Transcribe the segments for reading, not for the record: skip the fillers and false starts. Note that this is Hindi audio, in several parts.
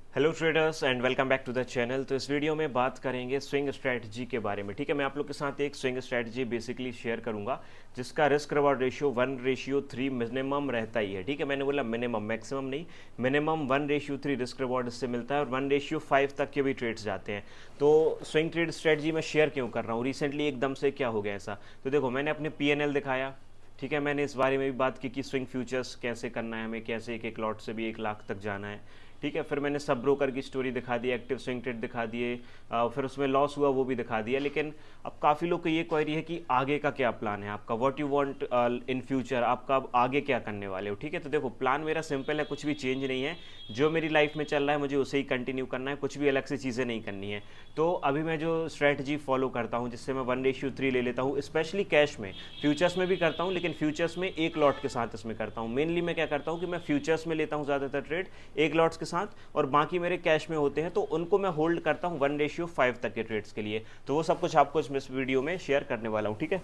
Hello traders and welcome back to the channel. तो इस वीडियो में बात करेंगे स्विंग स्ट्रैटेजी के बारे में। ठीक है, मैं आप लोग के साथ एक स्विंग स्ट्रैटेजी बेसिकली शेयर करूंगा जिसका रिस्क रिवॉर्ड रेशियो 1:3 मिनिमम रहता ही है। ठीक है, मैंने बोला मिनिमम, मैक्सिमम नहीं, मिनिमम 1:3 रिस्क रिवॉर्ड इससे मिलता है और 1:5 तक के भी ट्रेड्स जाते हैं। तो स्विंग ट्रेड स्ट्रैटेजी मैं शेयर क्यों कर रहा हूँ, रिसेंटली एकदम से क्या हो गया ऐसा। तो देखो, मैंने अपने पीएनएल दिखाया। ठीक है, मैंने इस बारे में भी बात की कि स्विंग फ्यूचर्स कैसे करना है, हमें कैसे एक एक लॉट से भी 1 लाख तक जाना है। ठीक है, फिर मैंने सब ब्रोकर की स्टोरी दिखा दी, एक्टिव स्विंग ट्रेड दिखा दिए, फिर उसमें लॉस हुआ वो भी दिखा दिया। लेकिन अब काफ़ी लोग को ये क्वेरी है कि आगे का क्या प्लान है आपका, what you want in future, आपका अब आगे क्या करने वाले हो। ठीक है, तो देखो, प्लान मेरा सिंपल है, कुछ भी चेंज नहीं है। जो मेरी लाइफ में चल रहा है मुझे उसे ही कंटिन्यू करना है, कुछ भी अलग से चीज़ें नहीं करनी है। तो अभी मैं जो स्ट्रैटेजी फॉलो करता हूँ जिससे मैं 1:3 ले लेता हूँ, स्पेशली कैश में, फ्यूचर्स में भी करता हूँ लेकिन फ्यूचर्स में एक लॉट के साथ इसमें करता हूँ। मेनली मैं क्या करता हूँ कि मैं फ्यूचर्स में लेता हूँ ज़्यादातर ट्रेड एक लॉट्स के साथ, और बाकी मेरे कैश में होते हैं तो उनको मैं होल्ड करता हूँ 1:5 तक के ट्रेड्स के लिए। तो वो सब कुछ आपको इस वीडियो में शेयर करने वाला हूँ। ठीक है,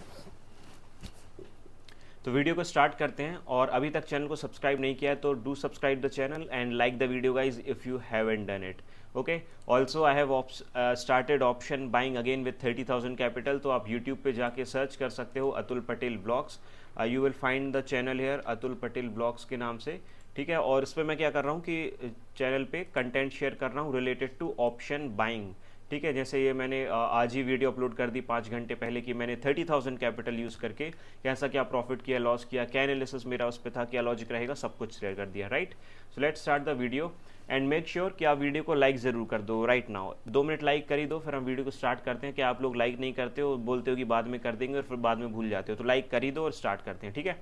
तो वीडियो को स्टार्ट करते हैं। और अभी तक चैनल को सब्सक्राइब नहीं किया है तो do subscribe the channel and like the video guys if you haven't done it. Okay, also I have started option buying again with 30,000 capital. तो आप यूट्यूब पे जाके सर्च कर सकते हो Atul Patel blogs, you will find the channel here Atul Patel blogs के नाम से। ठीक है, और इस पर मैं क्या कर रहा हूँ कि चैनल पे कंटेंट शेयर कर रहा हूँ रिलेटेड टू ऑप्शन बाइंग। ठीक है, जैसे ये मैंने आज ही वीडियो अपलोड कर दी 5 घंटे पहले कि मैंने 30,000 कैपिटल यूज़ करके कैसा क्या प्रॉफिट किया, लॉस किया, क्या एनालिसिस मेरा उस पर था, क्या लॉजिक रहेगा, सब कुछ शेयर कर दिया। Right, so let's start the video and make sure कि आप वीडियो को लाइक ज़रूर कर दो राइट नाउ। 2 मिनट लाइक कर ही दो, फिर हम वीडियो को स्टार्ट करते हैं। कि आप लोग लाइक नहीं करते हो, बोलते हो कि बाद में कर देंगे और फिर बाद में भूल जाते हो, तो लाइक कर ही दो और स्टार्ट करते हैं। ठीक है,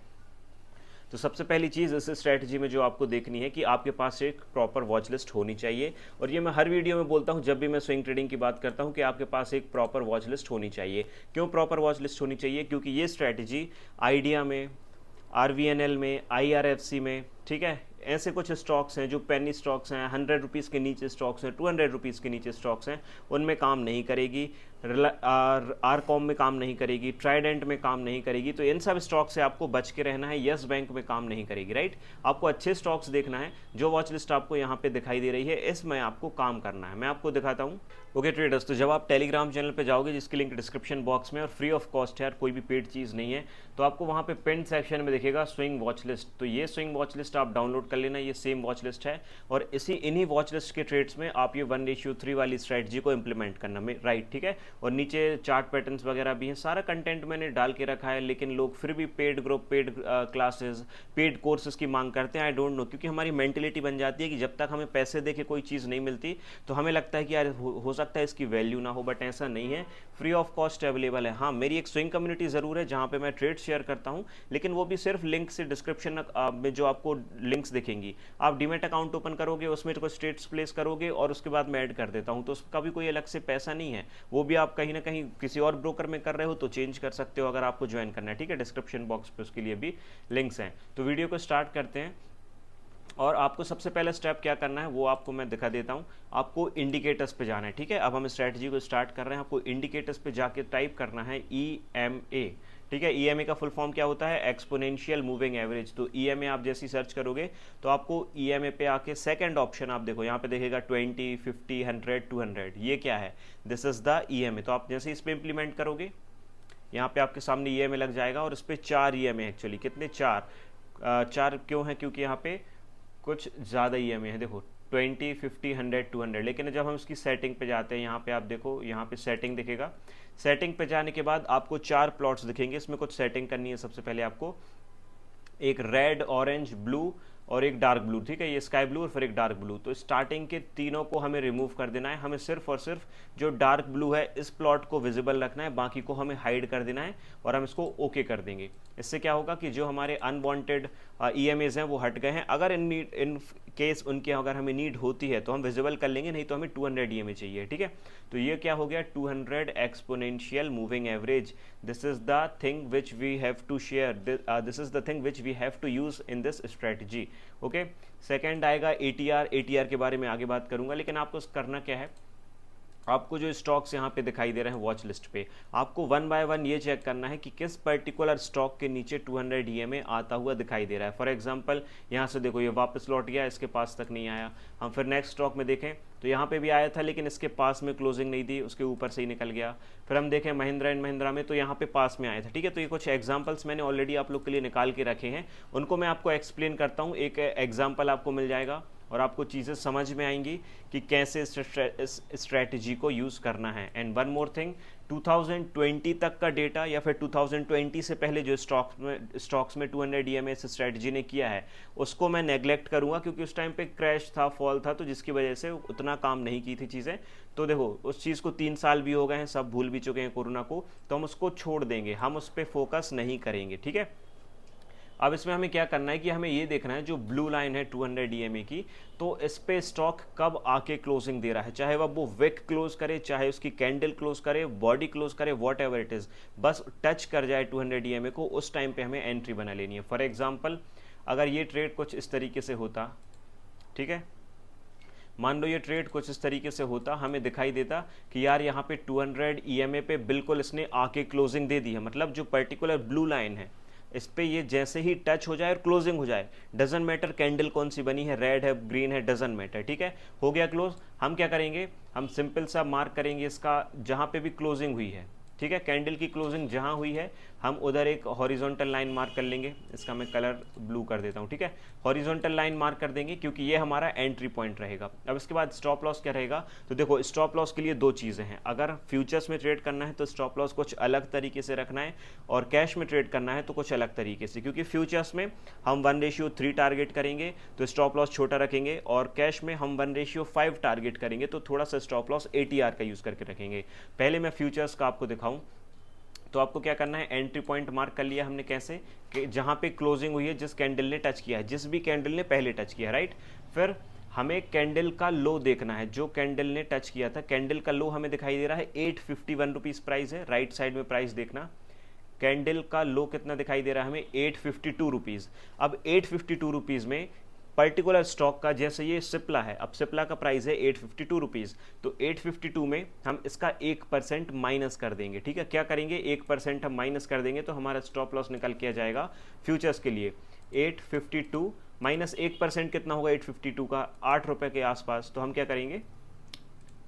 तो सबसे पहली चीज़ इस स्ट्रैटेजी में जो आपको देखनी है कि आपके पास एक प्रॉपर वॉच लिस्ट होनी चाहिए। और ये मैं हर वीडियो में बोलता हूँ जब भी मैं स्विंग ट्रेडिंग की बात करता हूँ कि आपके पास एक प्रॉपर वॉच लिस्ट होनी चाहिए। क्यों प्रॉपर वॉच लिस्ट होनी चाहिए? क्योंकि ये स्ट्रैटेजी आइडिया में, आरवीएनएल में, आईआरएफसी में, ठीक है, ऐसे कुछ स्टॉक्स हैं जो पेनी स्टॉक्स हैं, 100 रुपीज़ के नीचे स्टॉक्स हैं, 200 रुपीज़ के नीचे स्टॉक्स हैं, उनमें काम नहीं करेगी। आर कॉम में काम नहीं करेगी, ट्राइडेंट में काम नहीं करेगी। तो इन सब स्टॉक से आपको बच के रहना है। यस बैंक में काम नहीं करेगी। राइट, आपको अच्छे स्टॉक्स देखना है। जो वॉच लिस्ट आपको यहाँ पे दिखाई दे रही है इसमें आपको काम करना है। मैं आपको दिखाता हूँ। ओके ट्रेडर्स, तो जब आप टेलीग्राम चैनल पे जाओगे जिसकी लिंक डिस्क्रिप्शन बॉक्स में, और फ्री ऑफ कॉस्ट है यार, कोई भी पेड चीज़ नहीं है, तो आपको वहाँ पे पिन सेक्शन में दिखेगा स्विंग वॉच लिस्ट। तो ये स्विंग वॉच लिस्ट आप डाउनलोड कर लेना, ये सेम वॉच लिस्ट है। और इन्हीं वॉच लिस्ट के ट्रेड्स में आप ये 1:3 वाली स्ट्रैटेजी को इंप्लीमेंट करना में। राइट, ठीक है, और नीचे चार्ट पैटर्न्स वगैरह भी हैं, सारा कंटेंट मैंने डाल के रखा है। लेकिन लोग फिर भी paid group, paid classes, paid courses की मांग करते हैं। आई डोंट नो, क्योंकि हमारी मेंटेलिटी बन जाती है कि जब तक हमें पैसे दे के कोई चीज़ नहीं मिलती तो हमें लगता है कि यार हो सकता है इसकी वैल्यू ना हो, बट ऐसा नहीं है। फ्री ऑफ कॉस्ट अवेलेबल है। हाँ, मेरी एक स्विंग कम्युनिटी ज़रूर है जहाँ पे मैं ट्रेड शेयर करता हूँ, लेकिन वो भी सिर्फ लिंक से, डिस्क्रिप्शन में जो आपको लिंक्स दिखेंगी, आप डीमेट अकाउंट ओपन करोगे, उसमें कुछ ट्रेड्स प्लेस करोगे और उसके बाद मैं ऐड कर देता हूँ, तो उसका भी कोई अलग से पैसा नहीं है। वो भी आप कहीं ना कहीं किसी और ब्रोकर में कर रहे हो तो चेंज कर सकते हो अगर आपको ज्वाइन करना है। ठीक है, डिस्क्रिप्शन बॉक्स पे उसके लिए भी लिंक्स हैं। तो वीडियो को स्टार्ट करते हैं। और आपको सबसे पहला स्टेप क्या करना है वो आपको मैं दिखा देता हूँ। आपको इंडिकेटर्स पे जाना है। ठीक है, अब हम स्ट्रैटेजी को स्टार्ट कर रहे हैं। आपको इंडिकेटर्स पे जाके टाइप करना है EMA। ठीक है, EMA का फुल फॉर्म क्या होता है? Exponential moving average. तो EMA आप जैसी सर्च करोगे तो आपको EMA पे आके सेकंड ऑप्शन आप देखो, यहाँ पे देखेगा 20, 50, 100, 200। ये क्या है? This is the EMA। तो आप जैसे इस पर इंप्लीमेंट करोगे, यहाँ पे आपके सामने EMA लग जाएगा। और इस पर 4 EMA, एक्चुअली कितने? 4। 4 क्यों है? क्योंकि यहाँ पे कुछ ज़्यादा EMA है। देखो 20, 50, 100, 200। लेकिन जब हम इसकी सेटिंग पे जाते हैं, यहाँ पे आप देखो, यहाँ पे सेटिंग दिखेगा। सेटिंग पे जाने के बाद आपको 4 प्लॉट्स दिखेंगे। इसमें कुछ सेटिंग करनी है। सबसे पहले आपको एक रेड, ऑरेंज, ब्लू और एक डार्क ब्लू। ठीक है, ये स्काई ब्लू और फिर एक डार्क ब्लू। तो स्टार्टिंग के तीनों को हमें रिमूव कर देना है। हमें सिर्फ और सिर्फ जो डार्क ब्लू है इस प्लॉट को विजिबल रखना है, बाकी को हमें हाइड कर देना है और हम इसको ओके कर देंगे। इससे क्या होगा कि जो हमारे अनवांटेड EMAs हैं वो हट गए हैं। अगर इन केस उनकी अगर हमें नीड होती है तो हम विजिबल कर लेंगे, नहीं तो हमें 200 EMA चाहिए। ठीक है, तो ये क्या हो गया? 200 exponential moving average. This is the thing which we have to share, this is the thing which we have to use in this strategy. Okay, second आएगा ATR। ATR के बारे में आगे बात करूंगा, लेकिन आपको करना क्या है, आपको जो स्टॉक्स यहाँ पे दिखाई दे रहे हैं वॉच लिस्ट पे, आपको वन बाय वन ये चेक करना है कि किस पर्टिकुलर स्टॉक के नीचे 200 EMA आता हुआ दिखाई दे रहा है। फॉर एग्जांपल यहाँ से देखो ये वापस लौट गया, इसके पास तक नहीं आया। हम फिर नेक्स्ट स्टॉक में देखें तो यहाँ पे भी आया था लेकिन इसके पास में क्लोजिंग नहीं थी, उसके ऊपर से ही निकल गया। फिर हम देखें महिंद्रा एंड महिंद्रा में तो यहाँ पे पास में आया था। ठीक है, तो ये कुछ एग्जाम्पल्स मैंने ऑलरेडी आप लोग के लिए निकाल के रखे हैं, उनको मैं आपको एक्सप्लेन करता हूँ। एक एग्जाम्पल आपको मिल जाएगा और आपको चीज़ें समझ में आएंगी कि कैसे इस स्ट्रैटेजी को यूज़ करना है। एंड वन मोर थिंग, 2020 तक का डेटा या फिर 2020 से पहले जो स्टॉक्स में 200 EMA इस स्ट्रैटेजी ने किया है उसको मैं नेग्लेक्ट करूंगा, क्योंकि उस टाइम पे क्रैश था, फॉल था, तो जिसकी वजह से उतना काम नहीं की थी चीज़ें। तो देखो उस चीज़ को 3 साल भी हो गए हैं, सब भूल भी चुके हैं कोरोना को, तो हम उसको छोड़ देंगे, हम उस पर फोकस नहीं करेंगे। ठीक है, अब इसमें हमें क्या करना है कि हमें ये देखना है जो ब्लू लाइन है 200 EMA की, तो इस पे स्टॉक कब आके क्लोजिंग दे रहा है, चाहे वह वो विक क्लोज करे, चाहे उसकी कैंडल क्लोज करे, बॉडी क्लोज करे, वॉट एवर इट इज, बस टच कर जाए 200 EMA को, उस टाइम पे हमें एंट्री बना लेनी है। फॉर एग्जाम्पल अगर ये ट्रेड कुछ इस तरीके से होता, ठीक है, मान लो ये ट्रेड कुछ इस तरीके से होता, हमें दिखाई देता कि यार यहाँ पे 200 EMA पे बिल्कुल इसने आके क्लोजिंग दे दी है, मतलब जो पर्टिकुलर ब्लू लाइन है इस पे ये जैसे ही टच हो जाए और क्लोजिंग हो जाए, डजंट मैटर कैंडल कौन सी बनी है, रेड है, ग्रीन है, डजंट मैटर। ठीक है, हो गया क्लोज। हम क्या करेंगे, हम सिंपल सा मार्क करेंगे इसका जहाँ पे भी क्लोजिंग हुई है। ठीक है, कैंडल की क्लोजिंग जहाँ हुई है हम उधर एक हॉरिजॉन्टल लाइन मार्क कर लेंगे, इसका मैं कलर ब्लू कर देता हूँ। ठीक है, हॉरिजॉन्टल लाइन मार्क कर देंगे क्योंकि ये हमारा एंट्री पॉइंट रहेगा। अब इसके बाद स्टॉप लॉस क्या रहेगा, तो देखो स्टॉप लॉस के लिए दो चीज़ें हैं, अगर फ्यूचर्स में ट्रेड करना है तो स्टॉप लॉस कुछ अलग तरीके से रखना है, और कैश में ट्रेड करना है तो कुछ अलग तरीके से, क्योंकि फ्यूचर्स में हम 1:3 टारगेट करेंगे तो स्टॉप लॉस छोटा रखेंगे, और कैश में हम 1:5 टारगेट करेंगे तो थोड़ा सा स्टॉप लॉस ATR का यूज़ करके रखेंगे। पहले मैं फ्यूचर्स का आपको दिखाऊं तो आपको क्या करना है, एंट्री पॉइंट मार्क कर लिया हमने, कैसे कि जहाँ पे क्लोजिंग हुई है, जिस कैंडल ने टच किया है, जिस भी कैंडल ने पहले टच किया, राइट। फिर हमें कैंडल का लो देखना है, जो कैंडल ने टच किया था, कैंडल का लो हमें दिखाई दे रहा है 851 रुपीज़ प्राइस है, राइट साइड में प्राइस देखना, कैंडल का लो कितना दिखाई दे रहा है हमें 852 रुपीज़। अब 852 रुपीज़ में पर्टिकुलर स्टॉक का, जैसे ये सिप्ला है, अब सिप्ला का प्राइस है 852 रुपीज़, तो 852 में हम इसका 1% माइनस कर देंगे। ठीक है, क्या करेंगे, 1% हम माइनस कर देंगे तो हमारा स्टॉप लॉस निकल के आ जाएगा फ्यूचर्स के लिए 852 माइनस 1% कितना होगा 852 का, 8 रुपये के आसपास, तो हम क्या करेंगे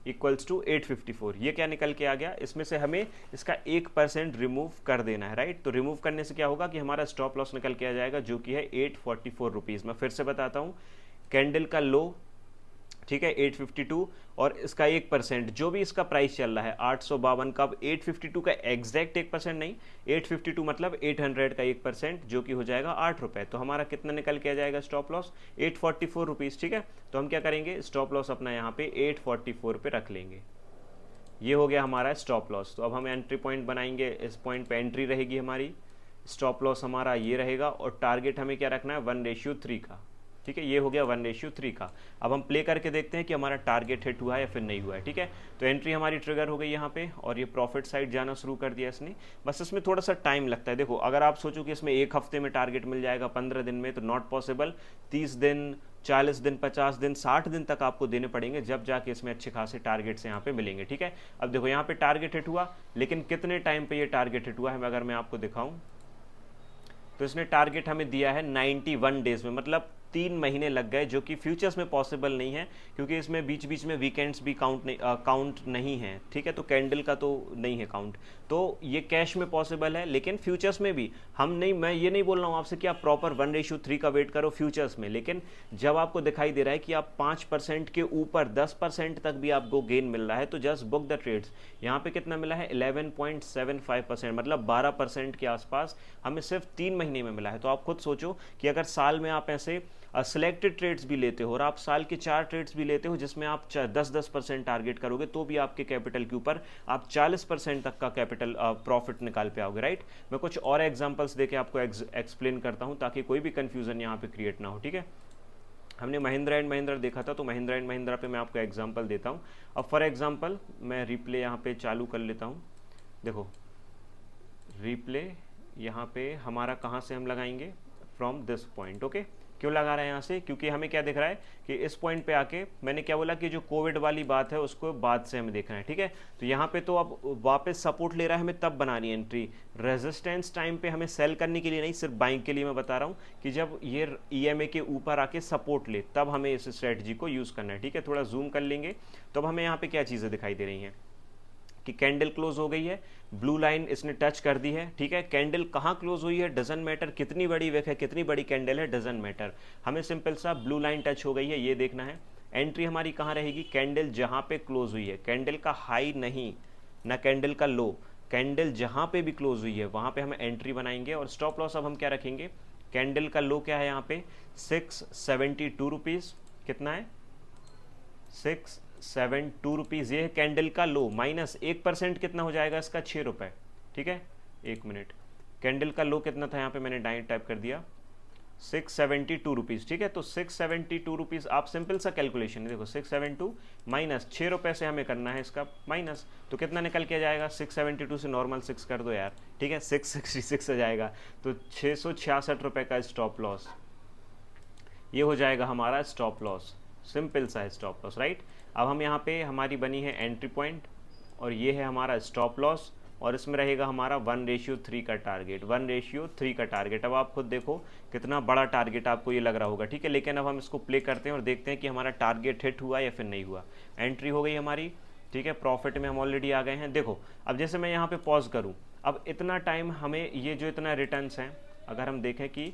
इक्वल्स टू 854। ये क्या निकल के आ गया, इसमें से हमें इसका 1% रिमूव कर देना है, राइट। तो रिमूव करने से क्या होगा कि हमारा स्टॉप लॉस निकल के आ जाएगा जो कि है 844 रुपीज़। मैं फिर से बताता हूँ, कैंडल का लो, ठीक है 852, और इसका 1% जो भी इसका प्राइस चल रहा है 852 का, अब 852 का एग्जैक्ट 1% नहीं, 852 मतलब 800 का 1% जो कि हो जाएगा 8 रुपये, तो हमारा कितना निकल के आ जाएगा स्टॉप लॉस 844 रुपीज़। ठीक है, तो हम क्या करेंगे, स्टॉप लॉस अपना यहाँ पे 844 पे रख लेंगे। ये हो गया हमारा स्टॉप लॉस। तो अब हम एंट्री पॉइंट बनाएंगे, इस पॉइंट पे एंट्री रहेगी हमारी, स्टॉप लॉस हमारा ये रहेगा, और टारगेट हमें क्या रखना है 1:3 का। ठीक है, ये हो गया 1:3 का। अब हम प्ले करके देखते हैं कि हमारा टारगेट हिट हुआ है या फिर नहीं हुआ है। ठीक है, तो एंट्री हमारी ट्रिगर हो गई यहाँ पे, और ये प्रॉफिट साइड जाना शुरू कर दिया इसने। बस इसमें थोड़ा सा टाइम लगता है। देखो अगर आप सोचो कि इसमें एक हफ्ते में टारगेट मिल जाएगा, 15 दिन में, तो नॉट पॉसिबल। 30 दिन, 40 दिन, 50 दिन, 60 दिन तक आपको देने पड़ेंगे, जब जाके इसमें अच्छे खासे टारगेट्स यहाँ पे मिलेंगे। ठीक है, अब देखो यहाँ पे टारगेट हिट हुआ, लेकिन कितने टाइम पे ये टारगेट हिट हुआ है अगर मैं आपको दिखाऊं, तो इसने टारगेट हमें दिया है 91 डेज में, मतलब 3 महीने लग गए, जो कि फ्यूचर्स में पॉसिबल नहीं है, क्योंकि इसमें बीच बीच में वीकेंड्स भी काउंट नहीं है। ठीक है, तो कैंडल का तो नहीं है काउंट, तो ये कैश में पॉसिबल है, लेकिन फ्यूचर्स में भी हम नहीं, मैं ये नहीं बोल रहा हूँ आपसे कि आप प्रॉपर 1:3 का वेट करो फ्यूचर्स में, लेकिन जब आपको दिखाई दे रहा है कि आप 5% के ऊपर 10% तक भी आपको गेन मिल रहा है, तो जस्ट बुक द ट्रेड्स। यहाँ पे कितना मिला है 11.75%, मतलब 12% के आसपास हमें सिर्फ 3 महीने में मिला है। तो आप खुद सोचो कि अगर साल में आप ऐसे सिलेक्टेड ट्रेड्स भी लेते हो, और आप साल के 4 ट्रेड्स भी लेते हो जिसमें आप 10-10% टारगेट करोगे, तो भी आपके कैपिटल के ऊपर आप 40% तक का कैपिटल प्रॉफिट निकाल पे आओगे, राइट। मैं कुछ और एग्जांपल्स देके आपको एक्सप्लेन करता हूं ताकि कोई भी कंफ्यूजन यहाँ पे क्रिएट ना हो। ठीक है, हमने महिंद्रा एंड महिंद्रा देखा था, तो महिंद्रा एंड महिंद्रा पे मैं आपको एग्जांपल देता हूँ। अब फॉर एग्जांपल मैं रिप्ले यहाँ पे चालू कर लेता हूँ। देखो रिप्ले यहाँ पे हमारा कहाँ से हम लगाएंगे, फ्रॉम दिस पॉइंट। ओके, क्यों लगा रहे हैं यहाँ से, क्योंकि हमें क्या दिख रहा है कि इस पॉइंट पे आके मैंने क्या बोला कि जो कोविड वाली बात है उसको बाद से हमें देखना है, ठीक है। तो यहाँ पे तो अब वापस सपोर्ट ले रहा है, हमें तब बनानी है एंट्री। रेजिस्टेंस टाइम पे हमें सेल करने के लिए नहीं, सिर्फ बाइंग के लिए मैं बता रहा हूँ कि जब ये EMA के ऊपर आके सपोर्ट ले तब हमें इस स्ट्रेटजी को यूज़ करना है, ठीक है। थोड़ा जूम कर लेंगे तो अब हमें यहाँ पे क्या चीज़ें दिखाई दे रही हैं कि कैंडल क्लोज हो गई है, ब्लू लाइन इसने टच कर दी है, ठीक है। कैंडल कहाँ क्लोज हुई है डजंट मैटर, कितनी बड़ी विक है, कितनी बड़ी कैंडल है डजंट मैटर, हमें सिंपल सा ब्लू लाइन टच हो गई है ये देखना है। एंट्री हमारी कहाँ रहेगी, कैंडल जहाँ पे क्लोज हुई है, कैंडल का हाई नहीं ना कैंडल का लो, कैंडल जहाँ पे भी क्लोज हुई है वहाँ पे हम एंट्री बनाएंगे। और स्टॉप लॉस अब हम क्या रखेंगे, कैंडल का लो क्या है यहाँ पे 672 रुपीज़, कितना है 672 रुपीज़, ये है कैंडल का लो, माइनस 1% कितना हो जाएगा इसका 6 रुपये, ठीक है। एक मिनट, कैंडल का लो कितना था यहाँ पे, मैंने डायरेक्ट टाइप कर दिया 672 रुपीज़, ठीक है। तो 672 रुपीज़, आप सिंपल सा कैलकुलेशन देखो 672 माइनस 6 रुपये से हमें करना है इसका माइनस, तो कितना निकल के जाएगा, 672 से नॉर्मल 6 कर दो यार, ठीक है, 666 हो जाएगा। तो 666 रुपये का स्टॉप लॉस, ये हो जाएगा हमारा स्टॉप लॉस, सिंपल सा है स्टॉप लॉस, राइट। अब हम यहाँ पे हमारी बनी है एंट्री पॉइंट और ये है हमारा स्टॉप लॉस, और इसमें रहेगा हमारा 1:3 का टारगेट, 1:3 का टारगेट। अब आप खुद देखो कितना बड़ा टारगेट आपको ये लग रहा होगा, ठीक है। लेकिन अब हम इसको प्ले करते हैं और देखते हैं कि हमारा टारगेट हिट हुआ या फिर नहीं हुआ। एंट्री हो गई हमारी, ठीक है, प्रॉफिट में हम ऑलरेडी आ गए हैं। देखो अब जैसे मैं यहाँ पे पॉज करूँ, अब इतना टाइम हमें ये जो इतना रिटर्न्स हैं, अगर हम देखें कि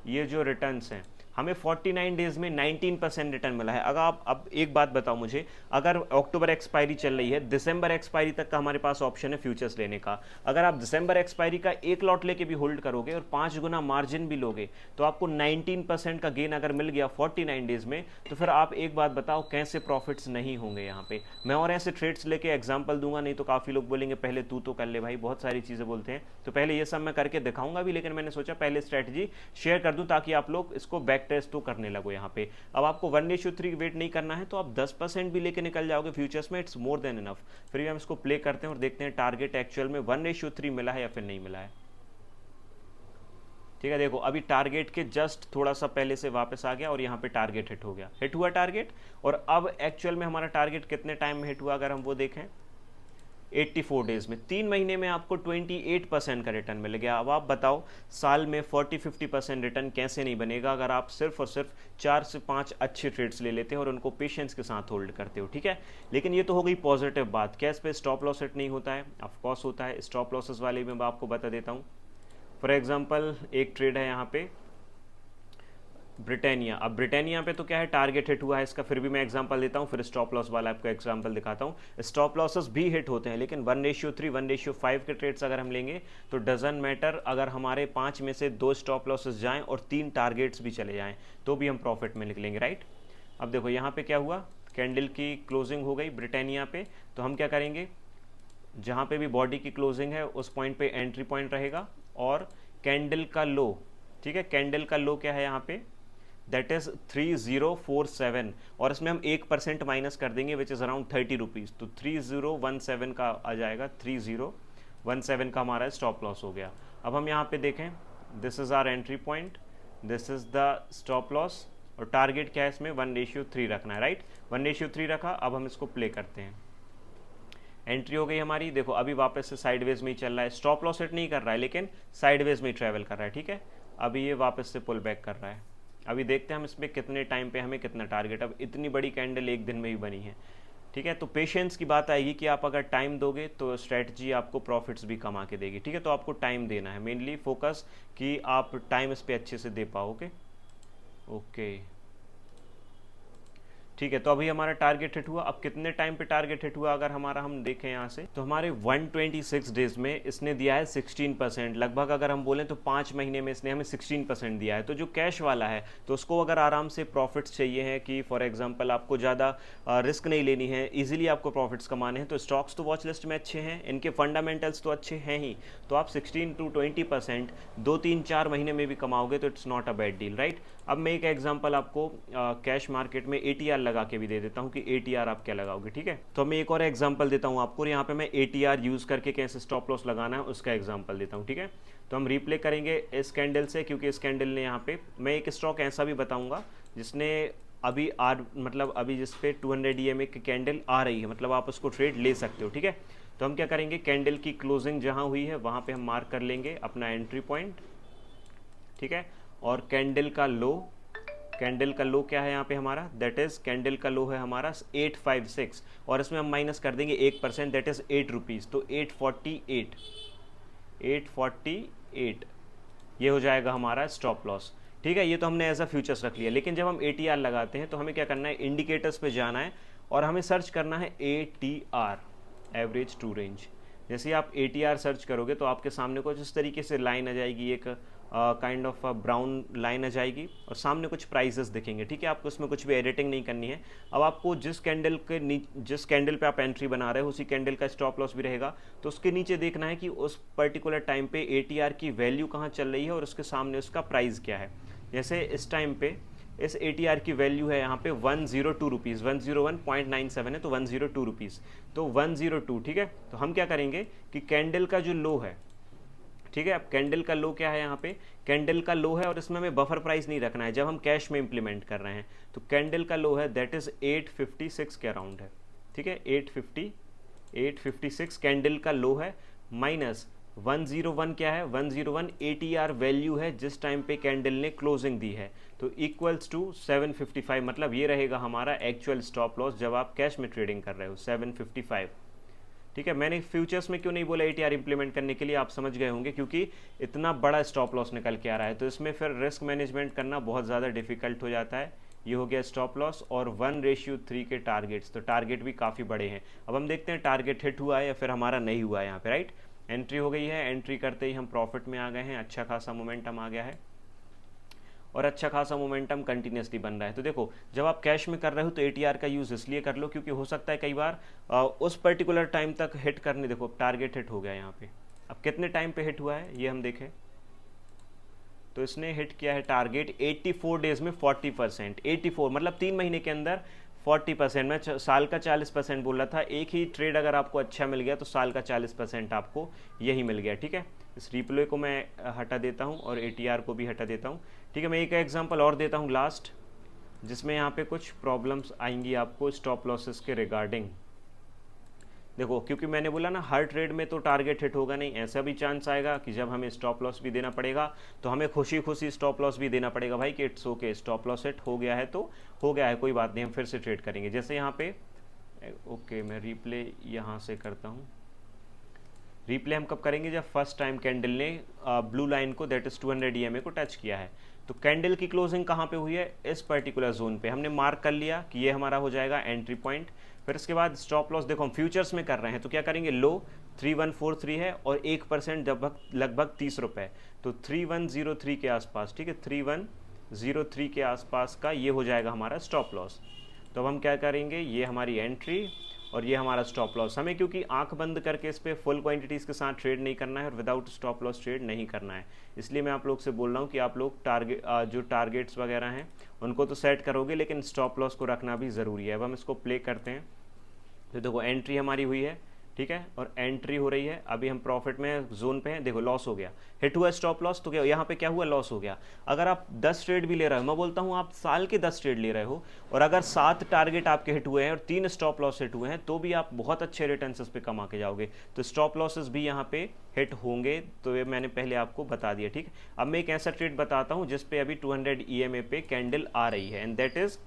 ये जो रिटर्न्स हैं हमें 49 डेज में 19% रिटर्न मिला है। अगर आप अब एक बात बताओ मुझे, अगर अक्टूबर एक्सपायरी चल रही है, दिसंबर एक्सपायरी तक का हमारे पास ऑप्शन है फ्यूचर्स लेने का, अगर आप दिसंबर एक्सपायरी का एक लॉट लेके भी होल्ड करोगे और 5 गुना मार्जिन भी लोगे तो आपको 19% का गेन अगर मिल गया 49 डेज में, तो फिर आप एक बात बताओ कैसे प्रॉफिट्स नहीं होंगे यहाँ पे। मैं और ऐसे ट्रेड्स लेके एग्जाम्पल दूंगा, नहीं तो काफ़ी लोग बोलेंगे पहले तू तो कर ले भाई, बहुत सारी चीज़ें बोलते हैं, तो पहले ये सब मैं करके दिखाऊंगा भी, लेकिन मैंने सोचा पहले स्ट्रैटेजी शेयर कर दूं ताकि आप लोग इसको बैक टेस्ट तो करने लगो यहाँ पे। अब आपको 1:3 वेट नहीं करना है तो आप 10% भी लेके निकल जाओगे फ्यूचर्स में, इट्स मोर देन इनफ। फिर भी हम इसको प्ले करते हैं और देखते हैं टारगेट एक्चुअल में 1:3 मिला है या फिर नहीं मिला है, ठीक है। देखो अभी टारगेट के जस्ट थोड़ा सा पहले से वापस आ गया और यहाँ पे टारगेट हिट हो गया, हिट हुआ टारगेट। और अब एक्चुअल में हमारा टारगेट कितने टाइम में हिट हुआ अगर हम वो देखें, 84 डेज में, 3 महीने में आपको 28% का रिटर्न मिल गया। अब आप बताओ साल में 40-50% रिटर्न कैसे नहीं बनेगा अगर आप सिर्फ और सिर्फ 4 से 5 अच्छे ट्रेड्स ले लेते हो और उनको पेशेंस के साथ होल्ड करते हो, ठीक है। लेकिन ये तो हो गई पॉजिटिव बात, कैश पे स्टॉप लॉस हिट नहीं होता है, ऑफकोर्स होता है। स्टॉप लॉसेस वाले भी मैं आपको बता देता हूँ। फॉर एग्जाम्पल एक ट्रेड है यहाँ पे ब्रिटानिया, अब ब्रिटानिया पे तो क्या है टारगेट हिट हुआ है इसका, फिर भी मैं एग्जांपल देता हूँ, फिर स्टॉप लॉस वाला आपको एग्जांपल दिखाता हूँ। स्टॉप लॉसेस भी हिट होते हैं, लेकिन 1:3 1:5 के ट्रेड्स अगर हम लेंगे तो डजंट मैटर, अगर हमारे 5 में से 2 स्टॉप लॉसेस जाएँ और 3 टारगेट्स भी चले जाएँ तो भी हम प्रॉफिट में निकलेंगे, राइट। अब देखो यहाँ पे क्या हुआ, कैंडल की क्लोजिंग हो गई ब्रिटानिया पे, तो हम क्या करेंगे, जहाँ पे भी बॉडी की क्लोजिंग है उस पॉइंट पे एंट्री पॉइंट रहेगा, और कैंडल का लो, ठीक है, कैंडल का लो क्या है यहाँ पे, दैट इज 3047, और इसमें हम 1% माइनस कर देंगे विच इज़ अराउंड 30 रुपीज़, तो 3017 का आ जाएगा, 3017 का हमारा स्टॉप लॉस हो गया। अब हम यहाँ पे देखें, this is our entry point, this is the stop loss, और टारगेट क्या है इसमें 1:3 रखना है, राइट। 1:3 रखा, अब हम इसको प्ले करते हैं। एंट्री हो गई हमारी, देखो अभी वापस से साइडवेज में ही चल रहा है, स्टॉप लॉस हिट नहीं कर रहा है लेकिन साइडवेज में ही ट्रैवल कर रहा है, ठीक है। अभी ये वापस से पुल बैक कर रहा है, अभी देखते हैं हम इसमें कितने टाइम पे हमें कितना टारगेट, अब इतनी बड़ी कैंडल एक दिन में ही बनी है, ठीक है। तो पेशेंस की बात आएगी कि आप अगर टाइम दोगे तो स्ट्रेटजी आपको प्रॉफिट्स भी कमा के देगी, ठीक है। तो आपको टाइम देना है, मेनली फोकस कि आप टाइम इस पर अच्छे से दे पाओगे, ओके ठीक है। तो अभी हमारा टारगेट हिट हुआ, अब कितने टाइम पे टारगेट हिट हुआ अगर हमारा हम देखें यहाँ से, तो हमारे 126 डेज में इसने दिया है 16%, लगभग अगर हम बोलें तो 5 महीने में इसने हमें 16% दिया है। तो जो कैश वाला है तो उसको अगर आराम से प्रॉफिट्स चाहिए हैं कि फॉर एग्जांपल आपको ज़्यादा रिस्क नहीं लेनी है, इजीली आपको प्रॉफिट्स कमाने हैं, तो स्टॉक्स तो वॉच लिस्ट में अच्छे हैं, इनके फंडामेंटल्स तो अच्छे हैं ही, तो आप 16 to 20% 2-3-4 महीने में भी कमाओगे तो it's not a bad deal, right. अब मैं एक एग्जांपल आपको कैश मार्केट में ATR लगा के भी दे देता हूँ कि ATR आप क्या लगाओगे, ठीक है। तो मैं एक और एग्जांपल देता हूँ आपको, यहाँ पे मैं ATR यूज़ करके कैसे स्टॉप लॉस लगाना है उसका एग्जांपल देता हूँ, ठीक है। तो हम रिप्ले करेंगे इस कैंडल से, क्योंकि इस कैंडल ने यहाँ पे, मैं एक स्टॉक ऐसा भी बताऊँगा जिसने अभी मतलब अभी जिस पे 200 EMA की कैंडल आ रही है, मतलब आप उसको ट्रेड ले सकते हो, ठीक है। तो हम क्या करेंगे, कैंडल की क्लोजिंग जहाँ हुई है वहाँ पे हम मार्क कर लेंगे अपना एंट्री पॉइंट, ठीक है। और कैंडल का लो क्या है यहाँ पे हमारा, दैट इज कैंडल का लो है हमारा 856, और इसमें हम माइनस कर देंगे 1%, दैट इज 8 रुपीज़, तो 848 ये हो जाएगा हमारा स्टॉप लॉस, ठीक है। ये तो हमने एज अ फ्यूचर्स रख लिया। लेकिन जब हम ATR लगाते हैं तो हमें क्या करना है, इंडिकेटर्स पे जाना है और हमें सर्च करना है ATR, एवरेज टू रेंज। जैसे आप ATR सर्च करोगे तो आपके सामने कुछ इस तरीके से लाइन आ जाएगी, एक काइंड ऑफ ब्राउन लाइन आ जाएगी और सामने कुछ प्राइसेस दिखेंगे, ठीक है। आपको इसमें कुछ भी एडिटिंग नहीं करनी है। अब आपको जिस कैंडल पे आप एंट्री बना रहे हो उसी कैंडल का स्टॉप लॉस भी रहेगा, तो उसके नीचे देखना है कि उस पर्टिकुलर टाइम पे ATR की वैल्यू कहाँ चल रही है और उसके सामने उसका प्राइस क्या है। जैसे इस टाइम पे इस ATR की वैल्यू है यहाँ पे 102 रुपीज़, 101.97 है, तो 102 रुपीज़, तो 102, ठीक है। तो हम क्या करेंगे कि कैंडल का जो लो है, ठीक है, अब कैंडल का लो क्या है, यहाँ पे कैंडल का लो है और इसमें हमें बफर प्राइस नहीं रखना है जब हम कैश में इंप्लीमेंट कर रहे हैं। तो कैंडल का लो है दैट इज 856 के अराउंड है, ठीक है, 856 कैंडल का लो है, माइनस 101 क्या है, 101 ATR वैल्यू है जिस टाइम पे कैंडल ने क्लोजिंग दी है, तो इक्वल्स टू 755, मतलब ये रहेगा हमारा एक्चुअल स्टॉप लॉस जब आप कैश में ट्रेडिंग कर रहे हो, 755, ठीक है। मैंने फ्यूचर्स में क्यों नहीं बोला ATR इंप्लीमेंट करने के लिए, आप समझ गए होंगे, क्योंकि इतना बड़ा स्टॉप लॉस निकल के आ रहा है, तो इसमें फिर रिस्क मैनेजमेंट करना बहुत ज़्यादा डिफिकल्ट हो जाता है। ये हो गया स्टॉप लॉस और 1:3 के टारगेट्स, तो टारगेट भी काफ़ी बड़े हैं। अब हम देखते हैं टारगेट हिट हुआ है या फिर हमारा नहीं हुआ है यहाँ पे, राइट। एंट्री हो गई है, एंट्री करते ही हम प्रॉफिट में आ गए हैं, अच्छा खासा मोमेंटम आ गया है और अच्छा खासा मोमेंटम कंटिन्यूसली बन रहा है। तो देखो, जब आप कैश में कर रहे हो तो ATR का यूज़ इसलिए कर लो क्योंकि हो सकता है कई बार उस पर्टिकुलर टाइम तक हिट करने, देखो टारगेट हिट हो गया यहाँ पे। अब कितने टाइम पे हिट हुआ है ये हम देखें, तो इसने हिट किया है टारगेट 84 डेज में 40%, 84 मतलब 3 महीने के अंदर 40%। मैं साल का 40% बोल रहा था, एक ही ट्रेड अगर आपको अच्छा मिल गया तो साल का 40% आपको यही मिल गया, ठीक है। इस रिप्ले को मैं हटा देता हूँ और ATR को भी हटा देता हूँ, ठीक है। मैं एक एग्जांपल और देता हूँ लास्ट, जिसमें यहाँ पे कुछ प्रॉब्लम्स आएंगी आपको स्टॉप लॉसेस के रिगार्डिंग। देखो, क्योंकि मैंने बोला ना हर ट्रेड में तो टारगेट हिट होगा नहीं, ऐसा भी चांस आएगा कि जब हमें स्टॉप लॉस भी देना पड़ेगा तो हमें खुशी खुशी स्टॉप लॉस भी देना पड़ेगा भाई कि it's okay, stop loss hit हो गया है तो हो गया है, कोई बात नहीं, हम फिर से ट्रेड करेंगे। जैसे यहाँ पे ओके, मैं रिप्ले यहाँ से करता हूँ। रिप्ले हम कब करेंगे, जब फर्स्ट टाइम कैंडल ने ब्लू लाइन को दैट इज 200 EMA को टच किया है। तो कैंडल की क्लोजिंग कहाँ पे हुई है, इस पर्टिकुलर जोन पे हमने मार्क कर लिया कि ये हमारा हो जाएगा एंट्री पॉइंट। फिर इसके बाद स्टॉप लॉस, देखो हम फ्यूचर्स में कर रहे हैं तो क्या करेंगे, लो 3143 है और 1% लगभग 30 रुपये, तो 3103 के आसपास, ठीक है, 3103 के आसपास का ये हो जाएगा हमारा स्टॉप लॉस। तो अब हम क्या करेंगे, ये हमारी एंट्री और ये हमारा स्टॉप लॉस। हमें क्योंकि आंख बंद करके इस पर फुल क्वांटिटीज़ के साथ ट्रेड नहीं करना है और विदाउट स्टॉप लॉस ट्रेड नहीं करना है, इसलिए मैं आप लोग से बोल रहा हूँ कि आप लोग जो टारगेट्स वगैरह हैं उनको तो सेट करोगे लेकिन स्टॉप लॉस को रखना भी ज़रूरी है। अब हम इसको प्ले करते हैं, तो देखो एंट्री हमारी हुई है, ठीक है, और एंट्री हो रही है, अभी हम प्रॉफिट में जोन पे हैं। देखो लॉस हो गया, हिट हुआ स्टॉप लॉस, तो क्या यहाँ पे क्या हुआ, लॉस हो गया। अगर आप 10 ट्रेड भी ले रहे हो, मैं बोलता हूँ आप साल के 10 ट्रेड ले रहे हो और अगर 7 टारगेट आपके हिट हुए हैं और 3 स्टॉप लॉस हिट हुए हैं तो भी आप बहुत अच्छे रिटर्न्स इस पे कमा के जाओगे। तो स्टॉप लॉसेस भी यहाँ पे हिट होंगे, तो ये मैंने पहले आपको बता दिया, ठीक। अब मैं एक ऐसा ट्रेड बताता हूँ जिसपे अभी 200 EMA पे कैंडल आ रही है, and that is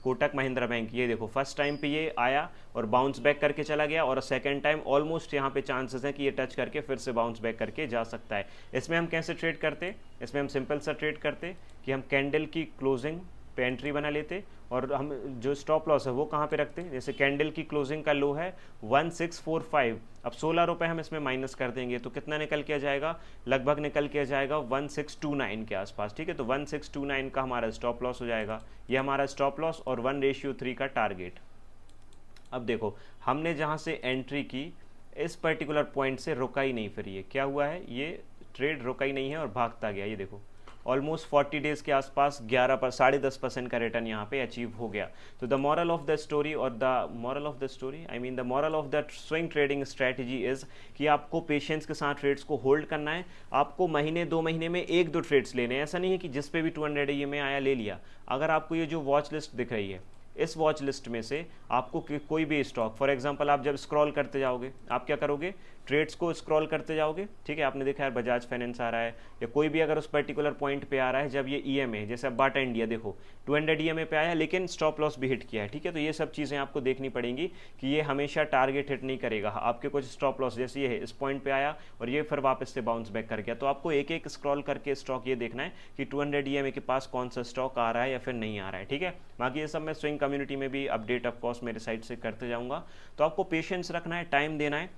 Kotak Mahindra bank. ये देखो फर्स्ट टाइम पे ये आया और बाउंस बैक करके चला गया और सेकंड टाइम ऑलमोस्ट यहाँ पे चांसेस हैं कि ये टच करके फिर से बाउंस बैक करके जा सकता है। इसमें हम कैसे ट्रेड करते, इसमें हम सिंपल सा ट्रेड करते कि हम कैंडल की क्लोजिंग पे एंट्री बना लेते और हम जो स्टॉप लॉस है वो कहाँ पे रखते हैं, जैसे कैंडल की क्लोजिंग का लो है 1645, अब 16 रुपये हम इसमें माइनस कर देंगे तो कितना निकल के आ जाएगा, लगभग निकल के आ जाएगा 1629 के आसपास, ठीक है। तो 1629 का हमारा स्टॉप लॉस हो जाएगा, ये हमारा स्टॉप लॉस और 1:3 का टारगेट। अब देखो हमने जहाँ से एंट्री की इस पर्टिकुलर पॉइंट से रुका ही नहीं, फिर ये क्या हुआ है, ये ट्रेड रुका ही नहीं है और भागता गया, ये देखो, ऑलमोस्ट 40 डेज के आसपास 10.5% का रिटर्न यहाँ पे अचीव हो गया। तो the moral of the story और the moral of the story I mean the moral of the swing trading strategy is कि आपको पेशेंस के साथ ट्रेड्स को होल्ड करना है। आपको महीने 2 महीने में 1-2 ट्रेड्स लेने हैं, ऐसा नहीं है कि जिस पे भी 200 EMA आया ले लिया। अगर आपको ये जो वॉच लिस्ट दिख रही है, इस वॉच लिस्ट में से आपको कोई भी स्टॉक, फॉर एग्जांपल आप जब स्क्रॉल करते जाओगे, आप क्या करोगे, ट्रेड्स को स्क्रॉल करते जाओगे, ठीक है। आपने देखा है बजाज फाइनेंस आ रहा है या कोई भी अगर उस पर्टिकुलर पॉइंट पे आ रहा है, जब ये EMA, जैसे अब बाटा इंडिया देखो 200 EMA पे आया लेकिन स्टॉप लॉस भी हिट किया है, ठीक है। तो ये सब चीज़ें आपको देखनी पड़ेंगी कि ये हमेशा टारगेट हिट नहीं करेगा। आपके कुछ स्टॉप लॉस जैसे ये है, इस पॉइंट पे आया और ये फिर वापस से बाउंस बैक कर गया। तो आपको एक एक स्क्रॉल करके स्टॉक ये देखना है कि 200 EMA के पास कौन सा स्टॉक आ रहा है या फिर नहीं आ रहा है, ठीक है। बाकी ये सब मैं स्विंग कम्युनिटी में भी अपडेट ऑफकोर्स मेरे साइड से करते जाऊँगा। तो आपको पेशेंस रखना है, टाइम देना है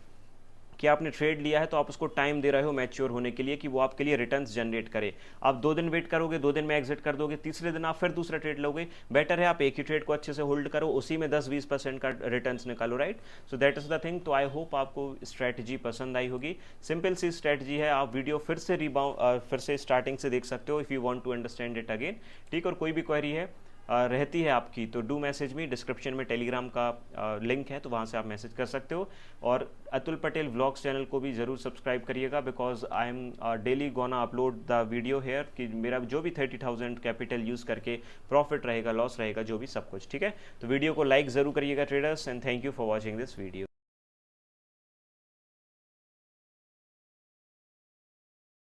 कि आपने ट्रेड लिया है तो आप उसको टाइम दे रहे हो मैच्योर होने के लिए कि वो आपके लिए रिटर्न्स जनरेट करे। आप 2 दिन वेट करोगे, 2 दिन में एग्जिट कर दोगे, तीसरे दिन आप फिर दूसरा ट्रेड लोगे। बेटर है आप एक ही ट्रेड को अच्छे से होल्ड करो, उसी में 10-20% का रिटर्न्स निकालो, right. So that is the thing. तो आई होप आपको स्ट्रैटेजी पसंद आई होगी। सिंपल सी स्ट्रैटेजी है, आप वीडियो फिर से स्टार्टिंग से देख सकते हो if you want to understand it again, ठीक। और कोई भी क्वेरी है रहती है आपकी तो डू मैसेज मी, डिस्क्रिप्शन में टेलीग्राम का लिंक है तो वहाँ से आप मैसेज कर सकते हो। और अतुल पटेल व्लॉग्स चैनल को भी ज़रूर सब्सक्राइब करिएगा because I am daily gonna upload the video hair कि मेरा जो भी 30,000 कैपिटल यूज़ करके प्रॉफिट रहेगा, लॉस रहेगा, जो भी सब कुछ, ठीक है। तो वीडियो को लाइक ज़रूर करिएगा traders, and thank you for watching this video.